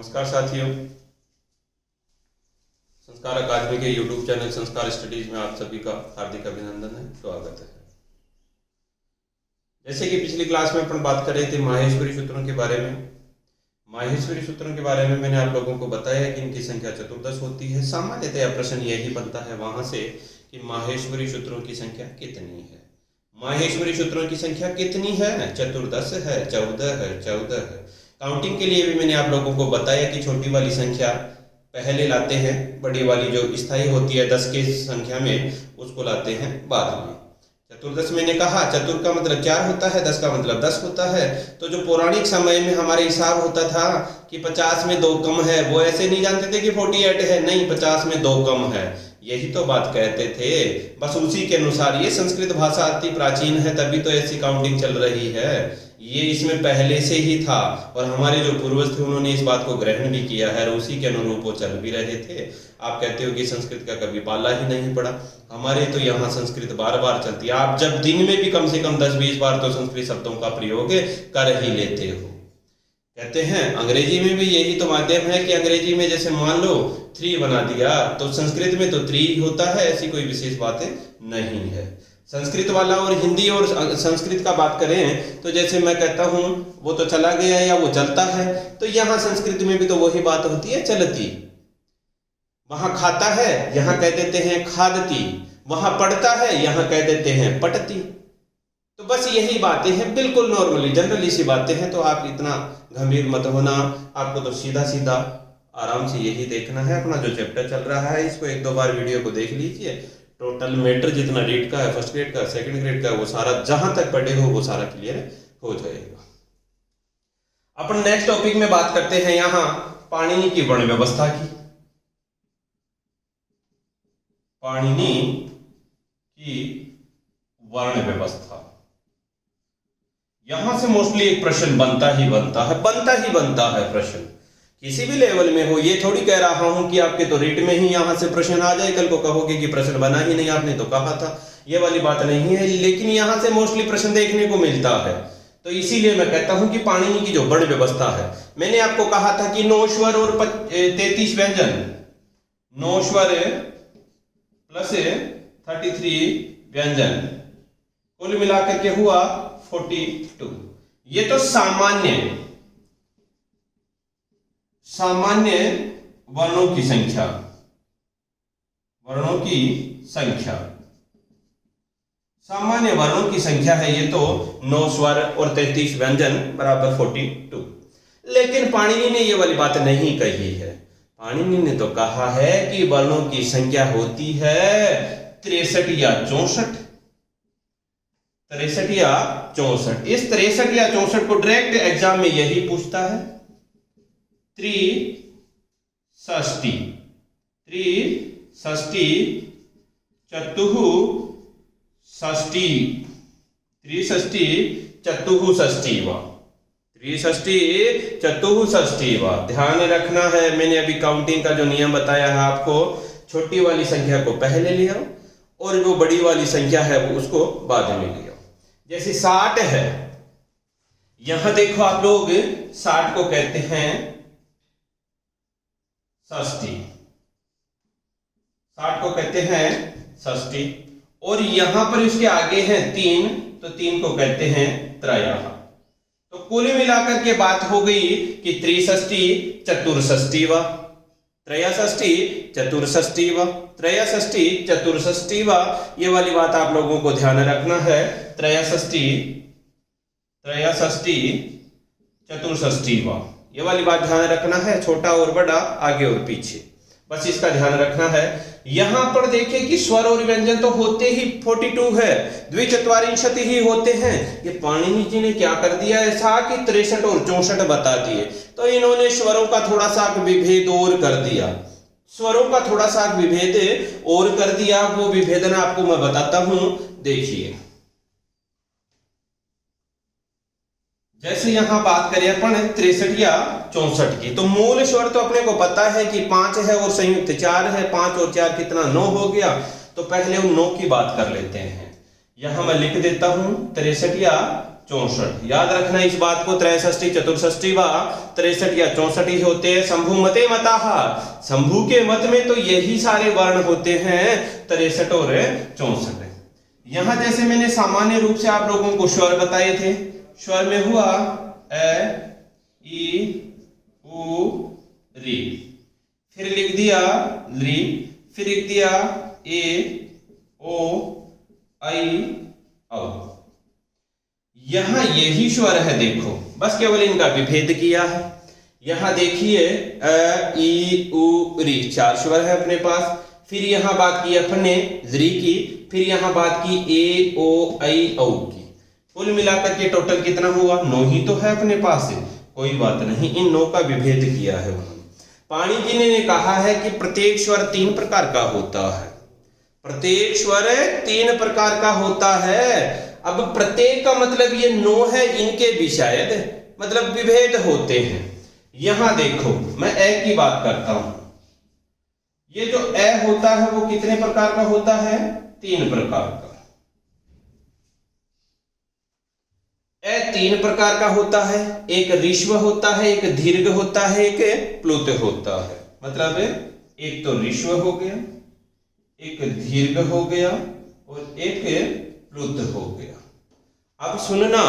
नमस्कार साथियों, संस्कार अकादमी के यूट्यूब चैनल संस्कार स्टडीज में आप सभी का हार्दिक अभिनंदन है, स्वागत है। जैसे कि पिछली क्लास में अपन बात कर रहे थे माहेश्वरी सूत्रों के बारे में। माहेश्वरी सूत्रों के बारे में मैंने आप लोगों को बताया कि इनकी संख्या चतुर्दश होती है। सामान्यतया प्रश्न यही बनता है वहां से कि माहेश्वरी सूत्रों की संख्या कितनी है। माहेश्वरी सूत्रों की संख्या कितनी है? चतुर्दश है, 14 है। काउंटिंग के लिए भी मैंने आप लोगों को बताया कि छोटी वाली संख्या पहले लाते हैं, बड़ी वाली जो स्थायी होती है 10 की संख्या में उसको लाते हैं बाद में। चतुर्दश मैंने कहा, चतुर का मतलब 4 होता है, 10 का मतलब 10 होता है। तो जो पौराणिक समय में हमारे हिसाब होता था कि 50 में 2 कम है, वो ऐसे नहीं जानते थे कि 48 है, नहीं 50 में 2 कम है, यही तो बात कहते थे। बस उसी के अनुसार ये संस्कृत भाषा अति प्राचीन है, तभी तो ऐसी काउंटिंग चल रही है। ये इसमें पहले से ही था और हमारे जो पूर्वज थे उन्होंने इस बात को ग्रहण भी किया है और उसी के अनुरूप वो चल भी रहे थे। आप कहते हो कि संस्कृत का कभी पाला ही नहीं पड़ा, हमारे तो यहाँ संस्कृत बार बार चलती है। आप जब दिन में भी कम से कम 10-20 बार तो संस्कृत शब्दों का प्रयोग कर ही लेते हो। कहते हैं अंग्रेजी में भी यही तो माध्यम है कि अंग्रेजी में जैसे मान लो 3 बना दिया तो संस्कृत में तो 3 होता है, ऐसी कोई विशेष बातें नहीं है। संस्कृत वाला और हिंदी और संस्कृत का बात करें तो जैसे मैं कहता हूँ वो तो चला गया या वो चलता है, तो यहाँ संस्कृत में भी तो वही बात होती है, चलती। वहां खाता है, यहाँ कह देते हैं खादती। वहां पढ़ता है, यहाँ कह देते हैं पढ़ती। तो बस यही बातें हैं, बिल्कुल नॉर्मली जनरली सी बातें हैं। तो आप इतना गंभीर मत होना, आपको तो सीधा सीधा आराम से यही देखना है। अपना जो चैप्टर चल रहा है इसको 1-2 बार वीडियो को देख लीजिए। टोटल मैटर जितना रीड का है, फर्स्ट ग्रेड का, सेकंड ग्रेड का, वो सारा जहां तक पढ़े हो वो सारा क्लियर हो जाएगा। अपन नेक्स्ट टॉपिक में बात करते हैं यहाँ पाणिनि की वर्ण व्यवस्था की। पाणिनि की वर्ण व्यवस्था, यहां से मोस्टली एक प्रश्न बनता ही बनता है प्रश्न, किसी भी लेवल में हो। ये थोड़ी कह रहा हूं कि आपके तो रीट में ही यहां से प्रश्न आ जाए, कल को कहोगे कि प्रश्न बना ही नहीं, आपने तो कहा था, ये वाली बात नहीं है। लेकिन यहां से मोस्टली प्रश्न देखने को मिलता है, तो इसीलिए मैं कहता हूं कि पाणिनि की जो वर्ण व्यवस्था है, मैंने आपको कहा था कि 9 स्वर और 33 व्यंजन, 9 स्वर प्लस 33 व्यंजन, कुल मिलाकर के हुआ 42। ये तो सामान्य वर्णों की संख्या, सामान्य वर्णों की संख्या है। ये तो 9 स्वर और 33 व्यंजन बराबर 42। लेकिन पाणिनि ने ये वाली बात नहीं कही है। पाणिनि ने तो कहा है कि वर्णों की संख्या होती है 63 या 64। 63 या 64। इस 63 या 64 को डायरेक्ट एग्जाम में यही पूछता है। त्रिषष्टि, चतुःषष्टि वा। ध्यान रखना है, मैंने अभी काउंटिंग का जो नियम बताया है आपको, छोटी वाली संख्या को पहले ले आओ और जो बड़ी वाली संख्या है वो उसको बाद में ले आओ। जैसे 60 है, यहां देखो आप लोग 60 को कहते हैं षष्ठी, 60 को कहते हैं षष्ठी। और यहां पर इसके आगे हैं 3, तो 3 को कहते हैं त्रयः। तो कुल मिलाकर के बात हो गई कि त्रिषष्टि चतुर्षष्टि व, त्रयषष्टि चतुर्षष्टि व, त्रयषष्टि चतुर्षष्टि व। ये वाली बात आप लोगों को ध्यान रखना है। त्रयषष्टि चतुर्षष्टि व, ये वाली बात ध्यान रखना है। छोटा और बड़ा, आगे और पीछे, बस इसका ध्यान रखना है। यहां पर देखिए कि स्वर और व्यंजन तो होते ही 42 है, द्विचत्वारिंशति ही होते हैं। ये पाणिनि जी ने क्या कर दिया ऐसा कि 63 और 64 बता दिए। तो इन्होंने स्वरों का थोड़ा सा विभेद और कर दिया, वो विभेदन आपको मैं बताता हूं, देखिए। जैसे यहां बात करें अपन 63 या 64 की, तो मूल स्वर तो अपने को पता है कि 5 है और संयुक्त 4 है। 5 और 4 कितना, 9 हो गया। तो पहले उन 9 की बात कर लेते हैं। यहां मैं लिख देता हूं 63 या 64। याद रखना इस बात को, 63 64 व 63 या 64 ही होते हैं। शंभु मते मताः, शंभु के मत में तो यही सारे वर्ण होते हैं 63 और 64। यहां जैसे मैंने सामान्य रूप से आप लोगों को स्वर बताए थे, स्वर में हुआ ए ई उ री, फिर लिख दिया ली, फिर लिख दिया ए ओ आई औ। यहां यही स्वर है, देखो बस केवल इनका विभेद किया है। यहां देखिए अ ई उ री 4 स्वर है अपने पास, फिर यहां बात की अपने री की, फिर यहां बात की ए ओ आई औ की। कुल मिलाकर के टोटल कितना हुआ? 9 ही तो है अपने पास से, कोई बात नहीं, इन 9 का विभेद किया है उन्होंने। पाणिनि जी ने कहा है कि प्रत्येक स्वर 3 प्रकार का होता है, प्रत्येक स्वर 3 प्रकार का होता है। अब प्रत्येक का मतलब ये 9 है, इनके भी शायद मतलब विभेद होते हैं। यहां देखो मैं ए की बात करता हूं, ये जो ए होता है वो कितने प्रकार का होता है? 3 प्रकार का। ए 3 प्रकार का होता है, एक ऋष्व होता है, एक दीर्घ होता है, एक प्लुत होता है। मतलब एक तो ऋष्व हो गया, एक दीर्घ हो गया और एक प्लुत हो गया। अब सुनना,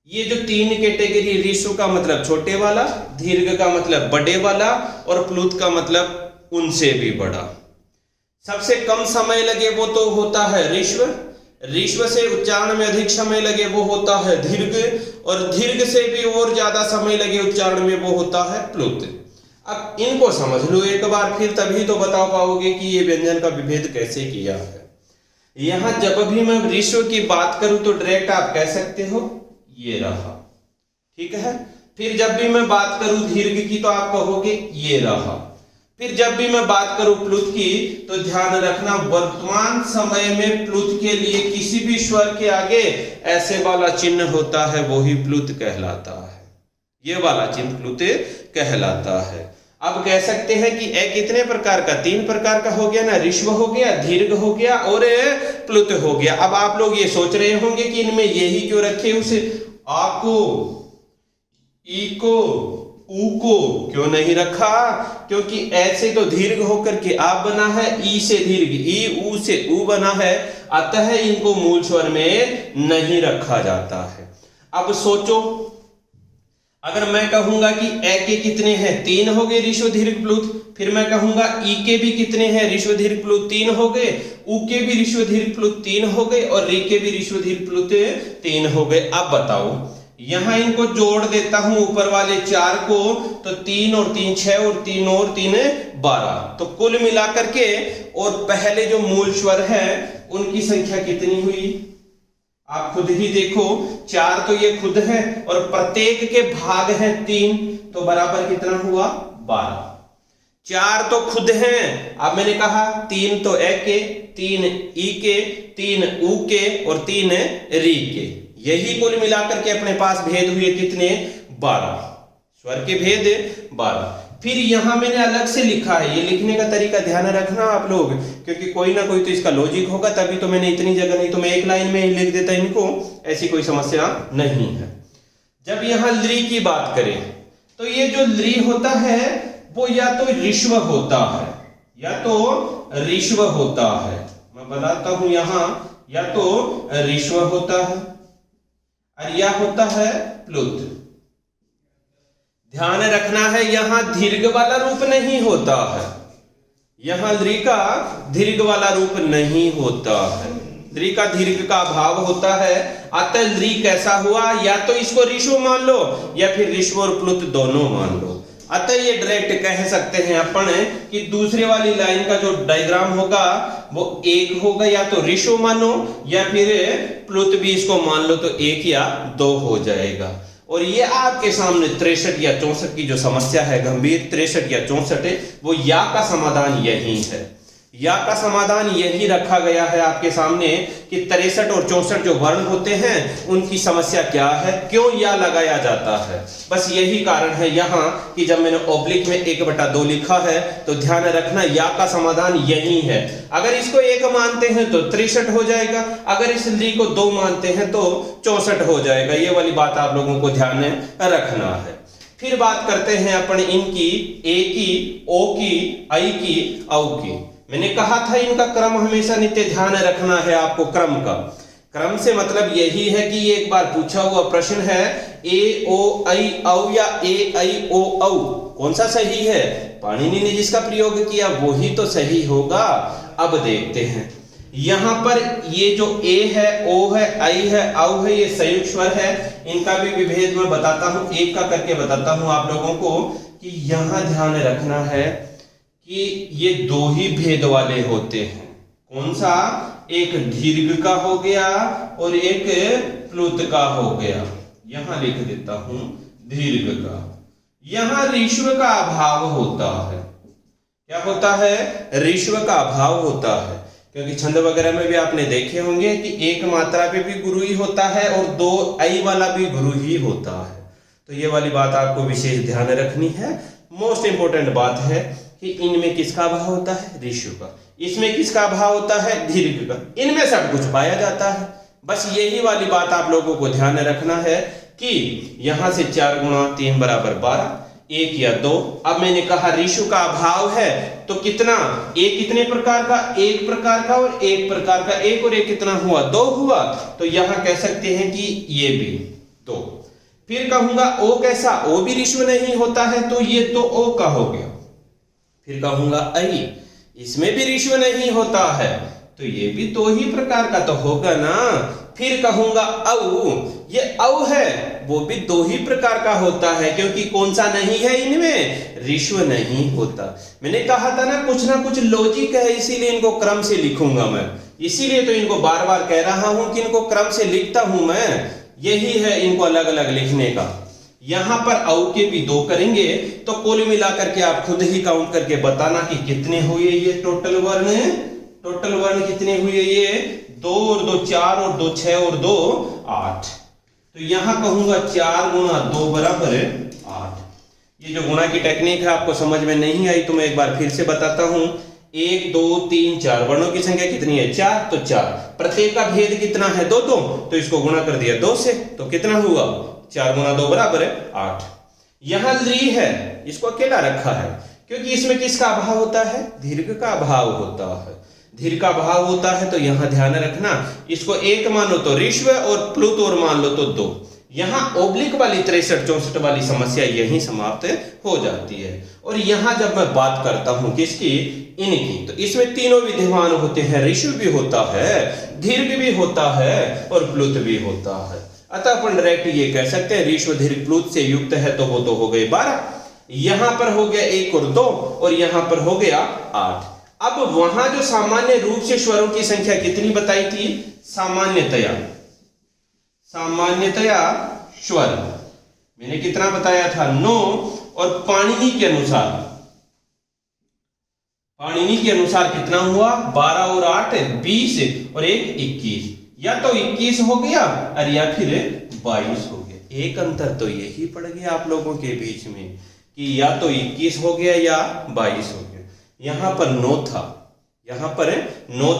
ये जो 3 कैटेगरी, ऋष्व का मतलब छोटे वाला, दीर्घ का मतलब बड़े वाला और प्लुत का मतलब उनसे भी बड़ा। सबसे कम समय लगे वो तो होता है ऋष्व, ऋष्व से उच्चारण में अधिक समय लगे वो होता है दीर्घ, और दीर्घ से भी और ज्यादा समय लगे उच्चारण में वो होता है प्लुत। अब इनको समझ लो एक बार, फिर तभी तो बता पाओगे कि ये व्यंजन का विभेद कैसे किया है। यहां जब भी मैं ऋष्व की बात करूं तो डायरेक्ट आप कह सकते हो ये रहा, ठीक है। फिर जब भी मैं बात करूं दीर्घ की तो आप कहोगे ये रहा। फिर जब भी मैं बात करूं प्लुत की तो ध्यान रखना, वर्तमान समय में प्लुत के लिए किसी भी स्वर के आगे ऐसे वाला चिन्ह होता है, वो ही प्लुत कहलाता है। ये वाला चिन्ह प्लुत कहलाता है। अब कह सकते हैं कि ए कितने प्रकार का? 3 प्रकार का हो गया ना, ऋष्व हो गया, दीर्घ हो गया और प्लुत हो गया। अब आप लोग ये सोच रहे होंगे कि इनमें यही क्यों रखे, उसे आ को, ई को, ऊ को क्यों नहीं रखा? क्योंकि ऐसे तो दीर्घ होकर के आप बना है, ई से दीर्घ, ई ऊ से ऊ बना है, अतः इनको मूल स्वर में नहीं रखा जाता है। अब सोचो, अगर मैं कहूंगा कि ए के कितने हैं? 3 हो गए ऋष्व दीर्घ प्लुत, फिर मैं कहूंगा ई के भी कितने हैं? ऋष्व दीर्घ प्लुत 3 हो गए, ऊ के भी ऋष्व दीर्घ प्लुत 3 हो गए और री के भी ऋष्व दीर्घ प्लुत 3 हो गए। अब बताओ, यहां इनको जोड़ देता हूं ऊपर वाले 4 को, तो 3 और 3 6 और 3 और 3 12, तो कुल मिलाकर के और पहले जो मूल स्वर है उनकी संख्या कितनी हुई? आप खुद ही देखो, 4 तो ये खुद है और प्रत्येक के भाग हैं 3, तो बराबर कितना हुआ? 12। 4 तो खुद हैं, अब मैंने कहा 3 तो ए के, 3 ई के, 3 ऊ के और 3 री के। यही कुल मिलाकर के अपने पास भेद हुए कितने? 12 स्वर के भेद 12। फिर यहां मैंने अलग से लिखा है, ये लिखने का तरीका ध्यान रखना आप लोग, क्योंकि कोई ना कोई तो इसका लॉजिक होगा, तभी तो मैंने इतनी जगह, नहीं तो मैं एक लाइन में ही लिख देता इनको, ऐसी कोई समस्या नहीं है। जब यहां ली की बात करें तो ये जो ली होता है वो या तो ऋष्व होता है या तो ऋष्व होता है। मैं बताता हूं, यहां या तो ऋष्व होता है और या होता है प्लुत। ध्यान रखना है, यहां दीर्घ वाला रूप नहीं होता है, यहां ली का दीर्घ वाला रूप नहीं होता है, ली का दीर्घ का भाव होता है। अतः ली कैसा हुआ? या तो इसको ऋष्व मान लो या फिर ऋष्व और प्लुत दोनों मान लो। अतः ये डायरेक्ट कह सकते हैं अपन कि दूसरे वाली लाइन का जो डायग्राम होगा वो 1 होगा, या तो ऋष्व मानो या फिर प्लुत भी इसको मान लो, तो 1 या 2 हो जाएगा। और ये आपके सामने 63 या 64 की जो समस्या है गंभीर, 63 या 64, वो या का समाधान यही है। या का समाधान यही रखा गया है आपके सामने कि 63 और 64 जो वर्ण होते हैं उनकी समस्या क्या है, क्यों या लगाया जाता है। बस यही कारण है यहाँ कि जब मैंने ऑब्लिक में 1/2 लिखा है तो ध्यान रखना या का समाधान यही है। अगर इसको 1 मानते हैं तो 63 हो जाएगा, अगर इस ली को 2 मानते हैं तो 64 हो जाएगा। ये वाली बात आप लोगों को ध्यान में रखना है। फिर बात करते हैं अपन इनकी ए की, ओ की, आई की, औ की। मैंने कहा था इनका क्रम हमेशा नित्य ध्यान रखना है आपको। क्रम का क्रम से मतलब यही है कि ये एक बार पूछा हुआ प्रश्न है ए ओ आई औ या ए आई ओ औ, कौन सा सही है? पाणिनि ने जिसका प्रयोग किया वही तो सही होगा। अब देखते हैं यहां पर ये जो ए है, ओ है, आई है, औ है, ये संयुक्त स्वर है। इनका भी विभेद मैं बताता हूं, एक का करके बताता हूं आप लोगों को कि यहां ध्यान रखना है कि ये 2 ही भेद वाले होते हैं। कौन सा? एक दीर्घ का हो गया और एक प्लुत का हो गया। यहां लिख देता हूं दीर्घ का। यहां ऋष्व का अभाव होता है। क्या होता है? ऋष्व का अभाव होता है, क्योंकि छंद वगैरह में भी आपने देखे होंगे कि एक मात्रा पे भी गुरु ही होता है और 2 आई वाला भी गुरु ही होता है। तो ये वाली बात आपको विशेष ध्यान रखनी है। मोस्ट इंपोर्टेंट बात है कि इनमें किसका अभाव होता है? ऋषु का। इसमें किसका अभाव होता है? दीर्घ का। इनमें सब कुछ पाया जाता है। बस यही वाली बात आप लोगों को ध्यान रखना है कि यहां से 4 गुणा 3 बराबर 12, 1 या 2। अब मैंने कहा ऋषु का अभाव है तो कितना? एक कितने प्रकार का? एक प्रकार का और एक प्रकार का। एक और एक कितना हुआ? 2 हुआ। तो यहां कह सकते हैं कि ये भी 2। फिर कहूंगा ओ कैसा? ओ भी ऋषु नहीं होता है तो ये तो ओ का हो गया। फिर कहूंगा आई, इसमें भी ऋषु नहीं होता है तो ये भी 2 ही प्रकार का तो होगा ना। फिर कहूंगा औ, ये औ है वो भी 2 ही प्रकार का होता है, क्योंकि कौन सा नहीं है इनमें? ऋषु नहीं होता। मैंने कहा था ना कुछ लॉजिक है, इसीलिए इनको क्रम से लिखूंगा मैं। इसीलिए तो इनको बार बार कह रहा हूं कि इनको क्रम से लिखता हूं मैं। यही है इनको अलग अलग लिखने का। यहां पर औ के भी 2 करेंगे तो कुल मिलाकर के आप खुद ही काउंट करके बताना कि कितने हुए ये टोटल वर्ण। टोटल वर्ण कितने हुए? ये 2 और 2 4 और 2 6 और 2 8। तो यहां कहूंगा 4 गुणा 2 बराबर 8। ये जो गुणा की टेक्निक है आपको समझ में नहीं आई तो मैं एक बार फिर से बताता हूं। 1 2 3 4 वर्णों की संख्या कितनी है? 4। तो 4 प्रत्येक का भेद कितना है? 2 2। तो इसको गुणा कर दिया 2 से तो कितना हुआ? 4 गुणा 2 बराबर 8। यहां ली है, इसको अकेला रखा है क्योंकि इसमें किसका अभाव होता है? दीर्घ का अभाव होता है। दीर्घ का अभाव होता है तो यहां ध्यान रखना, इसको 1 मानो तो ऋष्व और प्लुत और मान लो तो 2। यहां ओब्लिक वाली 63 64 वाली समस्या यहीं समाप्त हो जाती है। और यहां जब मैं बात करता हूं किसकी? इनकी, तो इसमें तीनों विद्यमान होते हैं। ऋषु भी होता है, दीर्घ भी होता है और प्लुत भी होता है। अतः अपन डायरेक्ट ये कह सकते हैं ऋषु दीर्घ प्लुत से युक्त है तो वो तो हो गए 12। यहां पर हो गया 1 और 2 और यहां पर हो गया 8। अब वहां जो सामान्य रूप से स्वरों की संख्या कितनी बताई थी? सामान्यतया स्वर मैंने कितना बताया था? 9। और पाणिनि के अनुसार कितना हुआ? 12 और 8 20 और 1 21। या तो 21 हो गया और या फिर 22 हो गया। एक अंतर तो यही पड़ गया आप लोगों के बीच में कि या तो 21 हो गया या 22 हो गया। यहां पर 9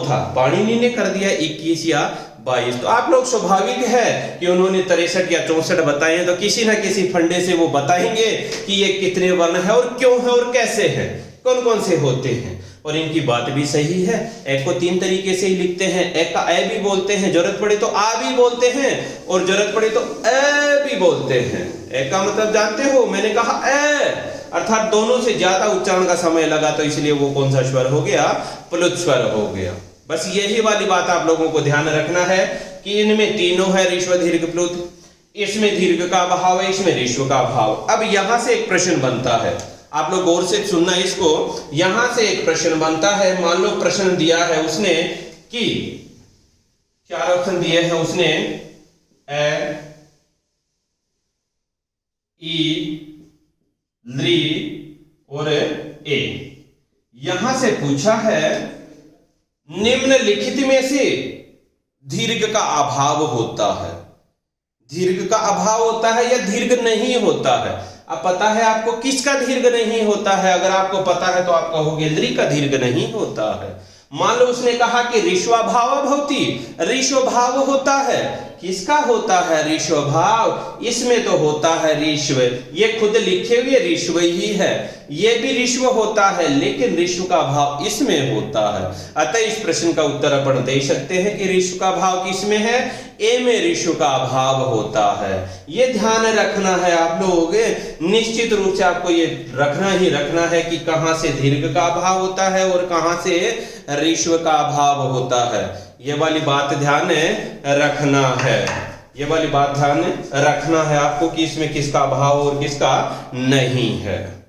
था, पाणिनि ने कर दिया 21 या 22। तो आप लोग स्वाभाविक है कि उन्होंने 63 या 64 बताए हैं तो किसी ना किसी फंडे से वो बताएंगे कि ये कितने वर्ण है और क्यों है और कैसे है, कौन कौन से होते हैं। और इनकी बात भी सही है। एक को 3 तरीके से ही लिखते हैं। एक का ए भी बोलते हैं, जरूरत पड़े तो आ भी बोलते हैं और जरूरत पड़े तो ए भी बोलते हैं। एक का मतलब जानते हो? मैंने कहा ए, अर्थात दोनों से ज्यादा उच्चारण का समय लगा तो इसलिए वो कौन सा स्वर हो गया? प्लुत स्वर हो गया। बस यही वाली बात आप लोगों को ध्यान रखना है कि इनमें तीनों है ऋष्व दीर्घ प्लुत। इसमें दीर्घ का अभाव है, इसमें ऋष्व का अभाव। अब यहां से एक प्रश्न बनता है, आप लोग गौर से सुनना इसको। यहां से एक प्रश्न बनता है। मान लो प्रश्न दिया है उसने कि 4 ऑप्शन दिए हैं उसने, ए, ई, ली और ए। यहां से पूछा है निम्नलिखित में से दीर्घ का अभाव होता है। दीर्घ का अभाव होता है या दीर्घ नहीं होता है। अब पता है आपको किसका दीर्घ नहीं होता है? अगर आपको पता है तो आप कहोगे दीर्घ का दीर्घ नहीं होता है। मान लो उसने कहा कि ऋष्वभाव भवति, ऋष्वभाव होता है। किसका होता है ऋष्वभाव? इसमें तो होता है ऋष्व, ये खुद लिखे हुए ऋष्व ही है। ये भी ऋष्व होता है लेकिन ऋष्व का भाव इसमें होता है। अतः इस प्रश्न का उत्तर अपन दे सकते हैं कि ऋष्व का भाव किसमें है? ए में ऋष्व का भाव होता है। ये ध्यान रखना है आप लोग, निश्चित रूप से आपको ये रखना ही रखना है कि कहां से दीर्घ का भाव होता है और कहां से ऋष्व का भाव होता है। ये वाली बात ध्यान रखना है। ये वाली बात ध्यान रखना है आपको कि इसमें किसका भाव और किसका नहीं है।